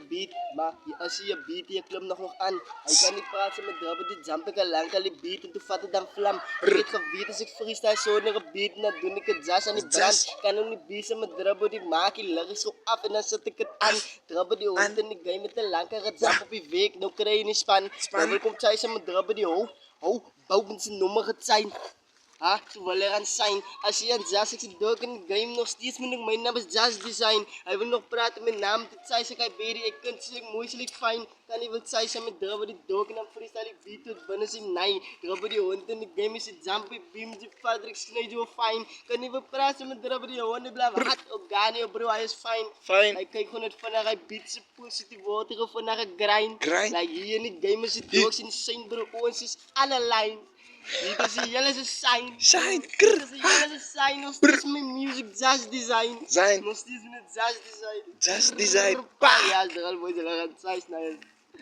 beat, maar als je je beat, je klimt nog aan. Ik kan niet praten met drappen, dit jump ik al lang, al die beat en toen vat het dan vlam. Ik heb geweten als ik freestyle zonder een beat, dan doe ik het jazz aan die brand. Kan ook niet beaten met drappen, die maak je leg zo af en dan zet ik het aan. Drappen die hond in die game met de lang, kan het jump op je week, nou krijg je niet span. Dan wil komt zij met drappen die bouwen ze nummer het zijn. Ha, so wala ran sign. Als je aan Jazz ik dog in de game nog steeds moet ik mijn naam is Jazz Design. Hij wil nog praten met naam, dit zei ze kijk baby, ik kunt ze moeilijk fijn. Kan niet wat zij met drubber die dog en dan freestyle ik beat tot binnen zijn nee. Drubber die hond in de game is het jumpy beam, die vader ik snijd je fijn. Kan niet wat praten met drubber die hond, die blijft hard organie bro, hij is fijn. Fijn. Hij kijkt gewoon het van hij beat ze positief water of van hij grind. Grind. Like hier in de game is het dogs in zijn bro, ons is alle lijn. Dit is een hele sign. Sign. Dit is een hele sign. Nog steeds met music jazz design. Zijn. Nog steeds met jazz design. Jazz design. Pa! Ja, is er al mooi. Ze gaan het sign.